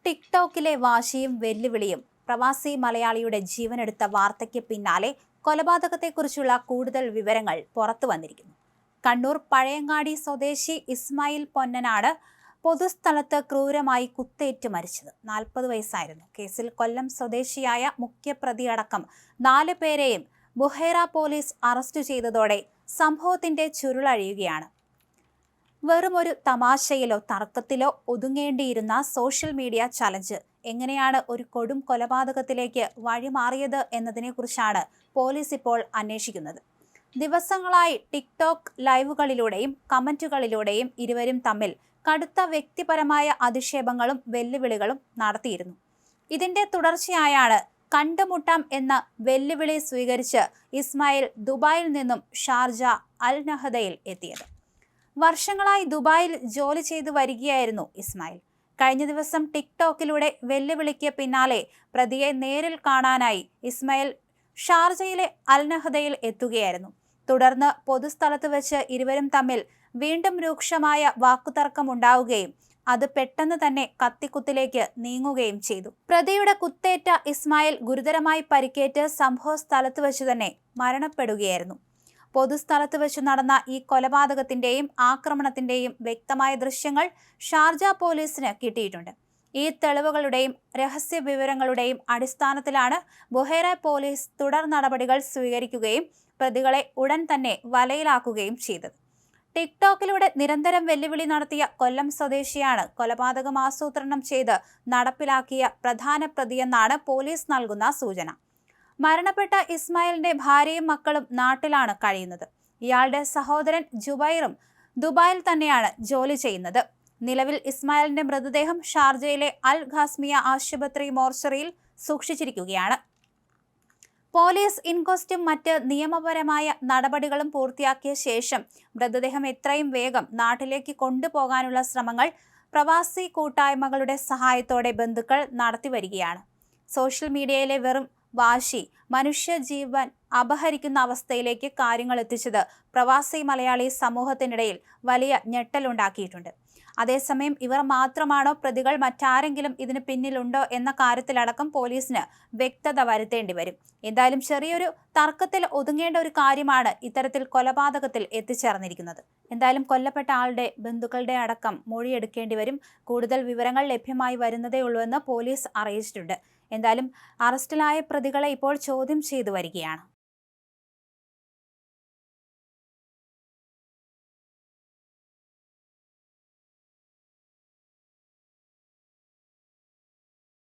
ടിക്ടോക്കിലെ വാശിയും വെല്ലുവിളിയും പ്രവാസി മലയാളിയുടെ ജീവനെടുത്ത വാർത്തയ്ക്ക് പിന്നാലെ കൊലപാതകത്തെക്കുറിച്ചുള്ള കൂടുതൽ വിവരങ്ങൾ പുറത്തു വന്നിരിക്കുന്നു. കണ്ണൂർ പഴയങ്ങാടി സ്വദേശി ഇസ്മായിൽ പൊന്നനാണ് പൊതുസ്ഥലത്ത് ക്രൂരമായി കുത്തേറ്റ് മരിച്ചത്. 40 വയസ്സായിരുന്നു. കേസിൽ കൊല്ലം സ്വദേശിയായ മുഖ്യപ്രതിയടക്കം 4 പേരെയും ബുഹൈറ പോലീസ് അറസ്റ്റ് ചെയ്തതോടെ സംഭവത്തിന്റെ ചുരുളഴിയുകയാണ്. വെറുമൊരു തമാശയിലോ തർക്കത്തിലോ ഒതുങ്ങേണ്ടിയിരുന്ന സോഷ്യൽ മീഡിയ ചലഞ്ച് എങ്ങനെയാണ് ഒരു കൊടും കൊലപാതകത്തിലേക്ക് വഴിമാറിയത് എന്നതിനെക്കുറിച്ചാണ് പോലീസ് ഇപ്പോൾ അന്വേഷിക്കുന്നത്. ദിവസങ്ങളായി ടിക്ടോക്ക് ലൈവുകളിലൂടെയും കമന്റുകളിലൂടെയും ഇരുവരും തമ്മിൽ കടുത്ത വ്യക്തിപരമായ അധിക്ഷേപങ്ങളും വെല്ലുവിളികളും നടത്തിയിരുന്നു. ഇതിന്റെ തുടർച്ചയായാണ് കണ്ടുമുട്ടാം എന്ന വെല്ലുവിളി സ്വീകരിച്ച് ഇസ്മായിൽ ദുബായിൽ നിന്നും ഷാർജ അൽ നഹദയിൽ എത്തിയത്. വർഷങ്ങളായി ദുബായിൽ ജോലി ചെയ്തു വരികയായിരുന്നു ഇസ്മായിൽ. കഴിഞ്ഞ ദിവസം ടിക്ടോക്കിലൂടെ വെല്ലുവിളിക്ക് പിന്നാലെ പ്രതിയെ നേരിൽ കാണാനായി ഇസ്മായിൽ ഷാർജയിലെ അൽ നഹദയിൽ എത്തുകയായിരുന്നു. തുടർന്ന് പൊതുസ്ഥലത്ത് വെച്ച് ഇരുവരും തമ്മിൽ വീണ്ടും രൂക്ഷമായ വാക്കുതർക്കമുണ്ടാവുകയും അത് പെട്ടെന്ന് തന്നെ കത്തിക്കുത്തിലേക്ക് നീങ്ങുകയും ചെയ്തു. പ്രതിയുടെ കുത്തേറ്റ ഇസ്മായിൽ ഗുരുതരമായി പരിക്കേറ്റ് സംഭവ സ്ഥലത്ത് വെച്ച് തന്നെ മരണപ്പെടുകയായിരുന്നു. പൊതുസ്ഥലത്ത് വെച്ച് നടന്ന ഈ കൊലപാതകത്തിന്റെയും ആക്രമണത്തിന്റെയും വ്യക്തമായ ദൃശ്യങ്ങൾ ഷാർജ പോലീസിന് കിട്ടിയിട്ടുണ്ട്. ഈ തെളിവുകളുടെയും രഹസ്യ വിവരങ്ങളുടെയും അടിസ്ഥാനത്തിലാണ് ബുഹൈറ പോലീസ് തുടർ നടപടികൾ സ്വീകരിക്കുകയും പ്രതികളെ ഉടൻ തന്നെ വലയിലാക്കുകയും ചെയ്തത്. ടിക്ടോക്കിലൂടെ നിരന്തരം വെല്ലുവിളി നടത്തിയ കൊല്ലം സ്വദേശിയാണ് കൊലപാതകം ആസൂത്രണം ചെയ്ത് നടപ്പിലാക്കിയ പ്രധാന പ്രതിയെന്നാണ് പോലീസ് നൽകുന്ന സൂചന. മരണപ്പെട്ട ഇസ്മായിലിന്റെ ഭാര്യയും മക്കളും നാട്ടിലാണ് കഴിയുന്നത്. ഇയാളുടെ സഹോദരൻ ജുബൈറും ദുബായിൽ തന്നെയാണ് ജോലി ചെയ്യുന്നത്. നിലവിൽ ഇസ്മായിലിന്റെ മൃതദേഹം ഷാർജയിലെ അൽ ഖാസ്മിയ ആശുപത്രി മോർച്ചറിയിൽ സൂക്ഷിച്ചിരിക്കുകയാണ്. പോലീസ് ഇൻക്വസ്റ്റും മറ്റ് നിയമപരമായ നടപടികളും പൂർത്തിയാക്കിയ ശേഷം മൃതദേഹം എത്രയും വേഗം നാട്ടിലേക്ക് കൊണ്ടുപോകാനുള്ള ശ്രമങ്ങൾ പ്രവാസി കൂട്ടായ്മകളുടെ സഹായത്തോടെ ബന്ധുക്കൾ നടത്തിവരികയാണ്. സോഷ്യൽ മീഡിയയിലെ വെറും വാശി മനുഷ്യജീവൻ അപഹരിക്കുന്ന അവസ്ഥയിലേക്ക് കാര്യങ്ങൾ എത്തിച്ചത് പ്രവാസി മലയാളി സമൂഹത്തിനിടയിൽ വലിയ ഞെട്ടലുണ്ടാക്കിയിട്ടുണ്ട്. അതേസമയം ഇവർ മാത്രമാണോ പ്രതികൾ, മറ്റാരെങ്കിലും ഇതിന് പിന്നിലുണ്ടോ എന്ന കാര്യത്തിലടക്കം പോലീസിന് വ്യക്തത വരുത്തേണ്ടി വരും. എന്തായാലും ചെറിയൊരു തർക്കത്തിൽ ഒതുങ്ങേണ്ട ഒരു കാര്യമാണ് ഇത്തരത്തിൽ കൊലപാതകത്തിൽ എത്തിച്ചേർന്നിരിക്കുന്നത്. എന്തായാലും കൊല്ലപ്പെട്ട ആളുടെ ബന്ധുക്കളുടെ അടക്കം മൊഴിയെടുക്കേണ്ടി വരും. കൂടുതൽ വിവരങ്ങൾ ലഭ്യമായി വരുന്നതേ ഉള്ളൂ എന്ന് പോലീസ് അറിയിച്ചിട്ടുണ്ട്. എന്തായാലും അറസ്റ്റിലായ പ്രതികളെ ഇപ്പോൾ ചോദ്യം ചെയ്തു വരികയാണ്.